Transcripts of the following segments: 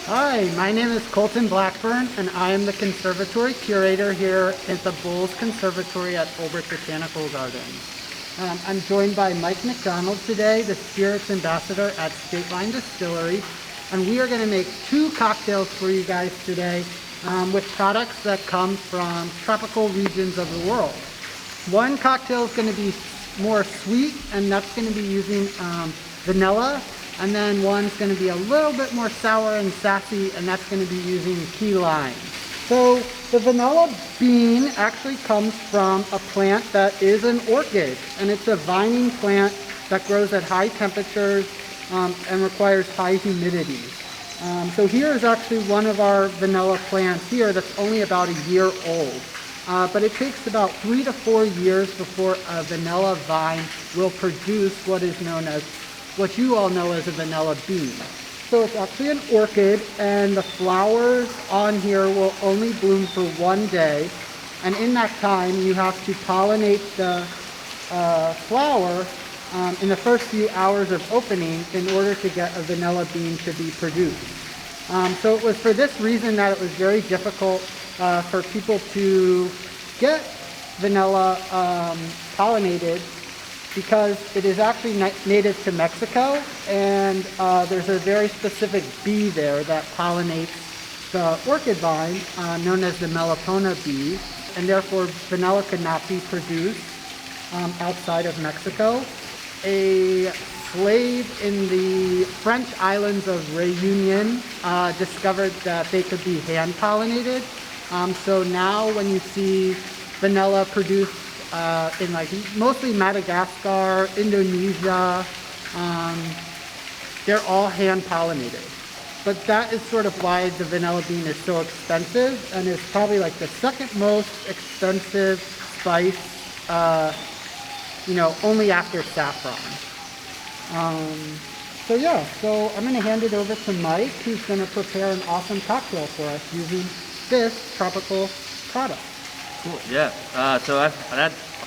Hi, my name is Colton Blackburn, and I am the conservatory curator here at the Bolz Conservatory at Holbrook Botanical Gardens. I'm joined by Mike McDonald today, the spirits ambassador at State Line Distillery, and we are going to make two cocktails for you guys today with products that come from tropical regions of the world. One cocktail is going to be more sweet, and that's going to be using vanilla. And then one's going to be a little bit more sour and sassy, and that's going to be using key lime. So the vanilla bean actually comes from a plant that is an orchid, and it's a vining plant that grows at high temperatures and requires high humidity. So here is actually one of our vanilla plants here that's only about a year old. But it takes about 3 to 4 years before a vanilla vine will produce what is known as what you all know as a vanilla bean. So it's actually an orchid, and the flowers on here will only bloom for 1 day. And in that time, you have to pollinate the flower in the first few hours of opening in order to get a vanilla bean to be produced. So it was for this reason that it was very difficult for people to get vanilla pollinated, because it is actually native to Mexico, and there's a very specific bee there that pollinates the orchid vine, known as the Melipona bee, and therefore vanilla could not be produced outside of Mexico. A slave in the French islands of Réunion discovered that they could be hand pollinated. So now when you see vanilla produced in like mostly Madagascar, Indonesia, they're all hand pollinated. But that is sort of why the vanilla bean is so expensive, and is probably like the second most expensive spice, only after saffron. So I'm going to hand it over to Mike, who's going to prepare an awesome cocktail for us using this tropical product. Cool. Yeah. So I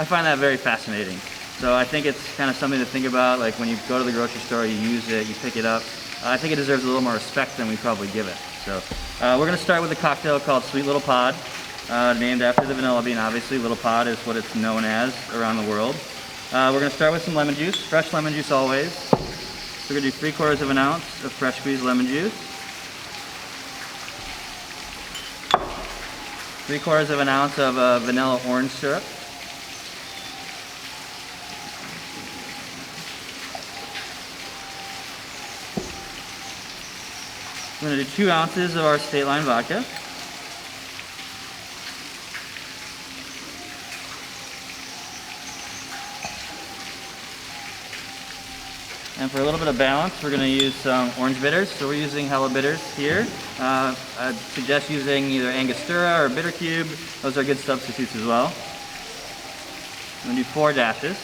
find that very fascinating. So I think it's kind of something to think about. Like when you go to the grocery store, you use it, you pick it up. I think it deserves a little more respect than we probably give it. So we're going to start with a cocktail called Sweet Little Pod, named after the vanilla bean. Obviously, Little Pod is what it's known as around the world. We're going to start with some lemon juice, fresh lemon juice always. So we're going to do 3/4 ounce of fresh squeezed lemon juice. 3/4 ounce of vanilla orange syrup. I'm going to do 2 ounces of our State Line vodka. And for a little bit of balance, we're going to use some orange bitters. So we're using Hella bitters here. I'd suggest using either Angostura or Bitter Cube. Those are good substitutes as well. I'm going to do 4 dashes.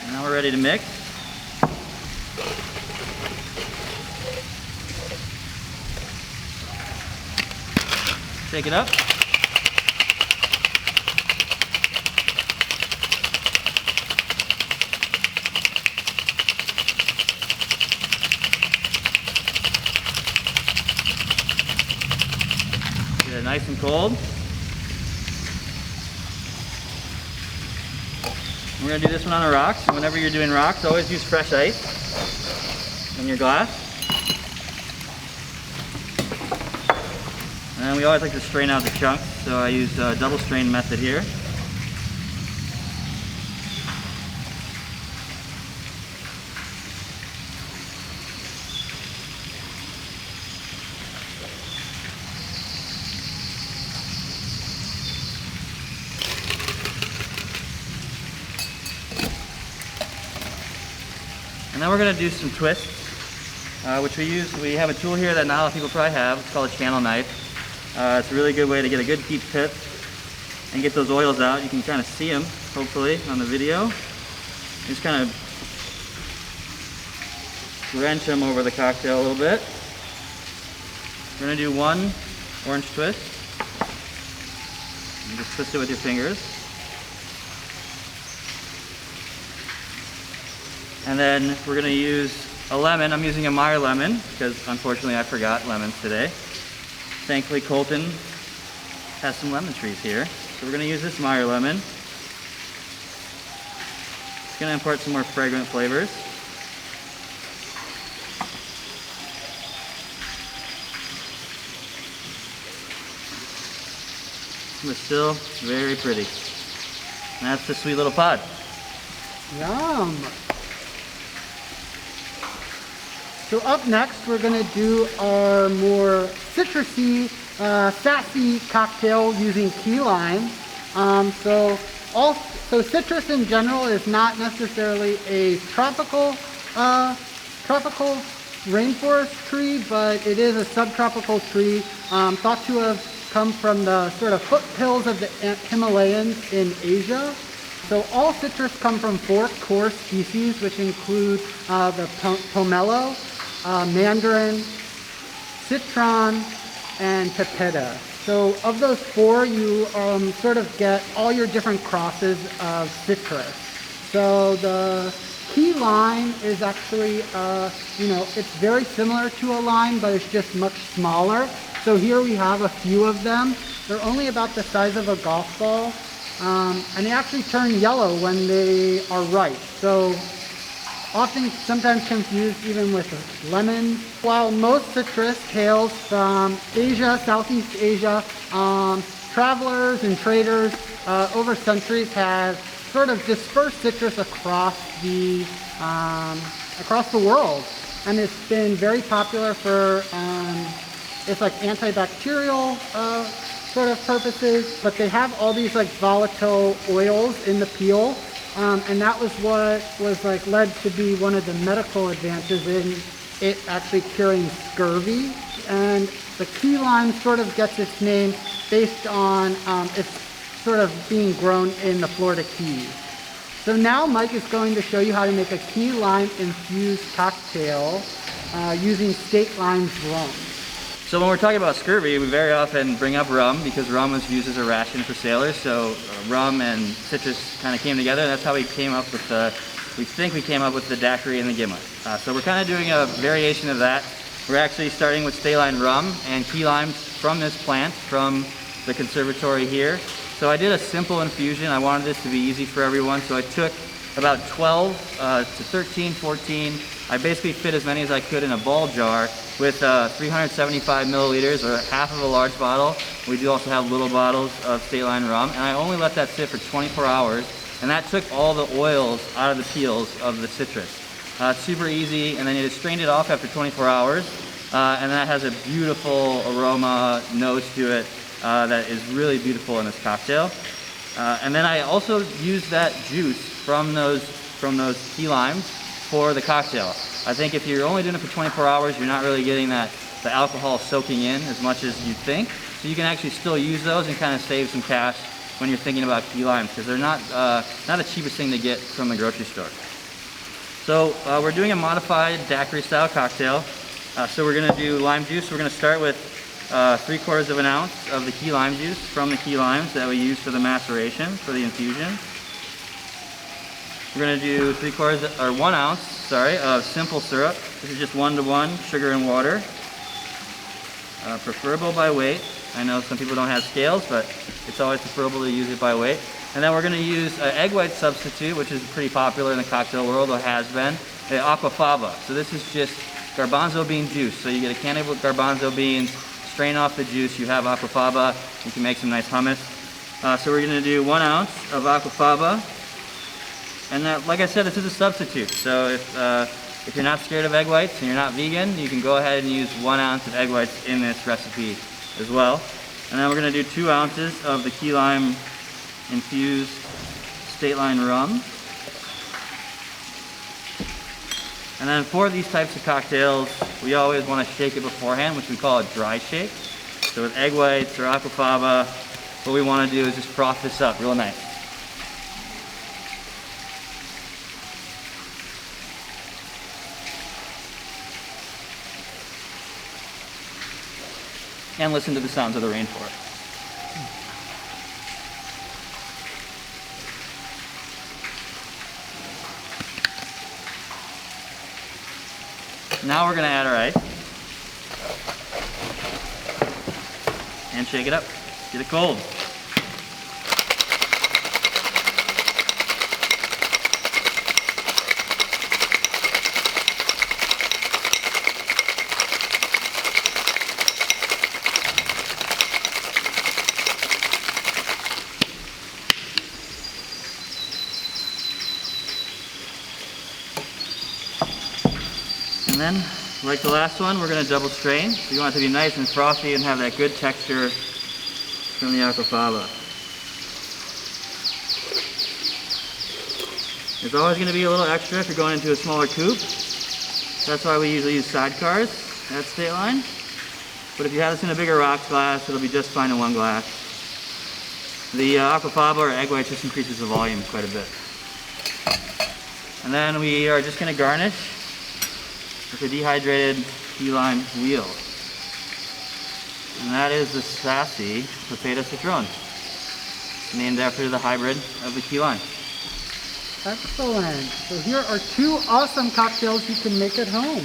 And now we're ready to mix. Shake it up. Get it nice and cold. We're going to do this one on the rocks. And whenever you're doing rocks, always use fresh ice in your glass. And we always like to strain out the chunks, so I use a double strain method here. And then we're going to do some twists, which we have a tool here that not a lot of people probably have. It's called a channel knife. It's a really good way to get a good deep tip and get those oils out. You can kind of see them, hopefully, on the video. Just kind of drench them over the cocktail a little bit. We're going to do 1 orange twist. You just twist it with your fingers. And then we're going to use a lemon. I'm using a Meyer lemon because unfortunately I forgot lemons today. Thankfully Colton has some lemon trees here. So we're going to use this Meyer lemon. It's going to impart some more fragrant flavors. But still very pretty. And that's the sweet little pod. Yum. So up next, we're gonna do our more citrusy, sassy cocktail using key lime. So citrus in general is not necessarily a tropical rainforest tree, but it is a subtropical tree thought to have come from the sort of foothills of the Himalayas in Asia. So all citrus come from 4 core species, which include the pomelo, mandarin, citron, and pipita. So of those 4, you sort of get all your different crosses of citrus. So the key lime is actually, it's very similar to a lime, but it's just much smaller. So here we have a few of them. They're only about the size of a golf ball, and they actually turn yellow when they are ripe. So sometimes confused even with lemons. While most citrus hails from Asia, Southeast Asia, travelers and traders over centuries have sort of dispersed citrus across the world, and it's been very popular for it's like antibacterial sort of purposes, but they have all these like volatile oils in the peel, and that was what was like led to be one of the medical advances in it actually curing scurvy. And the key lime sort of gets its name based on its sort of being grown in the Florida Keys. So now Mike is going to show you how to make a key lime infused cocktail using State Line's rum. So when we're talking about scurvy, we very often bring up rum because rum was used as a ration for sailors. So rum and citrus kind of came together, and that's how we came up with the Daiquiri and the gimlet. So we're kind of doing a variation of that. We're actually starting with State Line rum and key limes from this plant, from the conservatory here. So I did a simple infusion. I wanted this to be easy for everyone. So I took about 12 to 13, 14. I basically fit as many as I could in a ball jar with 375 milliliters, or half of a large bottle. We do also have little bottles of State Line rum, and I only let that sit for 24 hours, and that took all the oils out of the peels of the citrus. Super easy, and then you just strained it off after 24 hours, and that has a beautiful aroma, nose to it that is really beautiful in this cocktail. And then I also used that juice from those key limes for the cocktail. I think if you're only doing it for 24 hours, you're not really getting the alcohol soaking in as much as you think. So you can actually still use those and kind of save some cash when you're thinking about key limes, because they're not the cheapest thing to get from the grocery store. So we're doing a modified daiquiri style cocktail. So we're going to do lime juice. We're going to start with 3/4 of an ounce of the key lime juice from the key limes that we use for the maceration, for the infusion. We're going to do 1 ounce, of simple syrup. This is just 1-to-1 sugar and water. Preferable by weight. I know some people don't have scales, but it's always preferable to use it by weight. And then we're going to use an egg white substitute, which is pretty popular in the cocktail world, or has been, aquafaba. So this is just garbanzo bean juice. So you get a can of garbanzo beans, strain off the juice, you have aquafaba. You can make some nice hummus. So we're going to do 1 ounce of aquafaba. And like I said, this is a substitute. So if you're not scared of egg whites and you're not vegan, you can go ahead and use 1 ounce of egg whites in this recipe as well. And then we're going to do 2 ounces of the key lime infused State Line rum. And then for these types of cocktails, we always want to shake it beforehand, which we call a dry shake. So with egg whites or aquafaba, what we want to do is just froth this up real nice. And listen to the sounds of the rainforest. Now we're gonna add our ice. And shake it up. Get it cold. And then, like the last one, we're going to double strain. So you want it to be nice and frothy and have that good texture from the aquafaba. There's always going to be a little extra if you're going into a smaller coupe. That's why we usually use sidecars at State Line. But if you have this in a bigger rocks glass, it'll be just fine in one glass. The aquafaba or egg white just increases the volume quite a bit. And then we are just going to garnish with a dehydrated key lime wheel. And that is the Sassy Potato Citron, named after the hybrid of the key lime. Excellent. So here are 2 awesome cocktails you can make at home.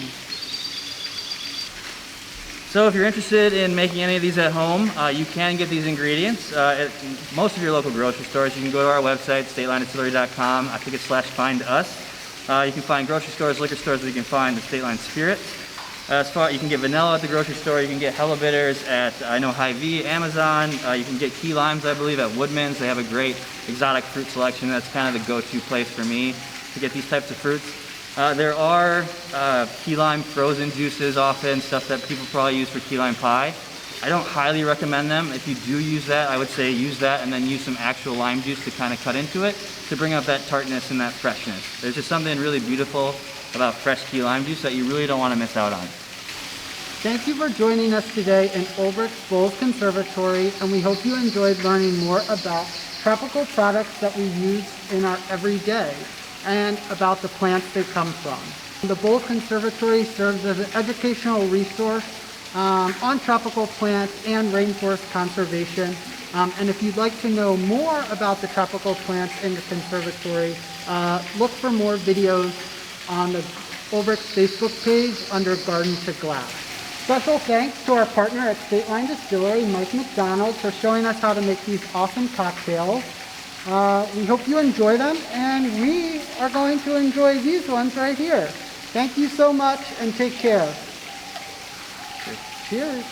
So if you're interested in making any of these at home, you can get these ingredients at most of your local grocery stores. You can go to our website, statelinedistillery.com. I think it's /find us. You can find grocery stores, liquor stores where you can find the State Line spirits. You can get vanilla at the grocery store. You can get Hella Bitters at, I know, Hy-Vee, Amazon. You can get key limes, I believe, at Woodman's. They have a great exotic fruit selection. That's kind of the go-to place for me to get these types of fruits. There are key lime frozen juices often, stuff that people probably use for key lime pie. I don't highly recommend them. If you do use that, I would say use that and then use some actual lime juice to kind of cut into it to bring up that tartness and that freshness. There's just something really beautiful about fresh key lime juice that you really don't want to miss out on. Thank you for joining us today in Ulbricht's Bolz Conservatory, and we hope you enjoyed learning more about tropical products that we use in our everyday and about the plants they come from. The Bolz Conservatory serves as an educational resource on tropical plants and rainforest conservation. And if you'd like to know more about the tropical plants in the conservatory, look for more videos on the Ulbricht's Facebook page under Garden to Glass. Special thanks to our partner at State Line Distillery, Mike McDonald, for showing us how to make these awesome cocktails. We hope you enjoy them, and we are going to enjoy these ones right here. Thank you so much, and take care. Cheers.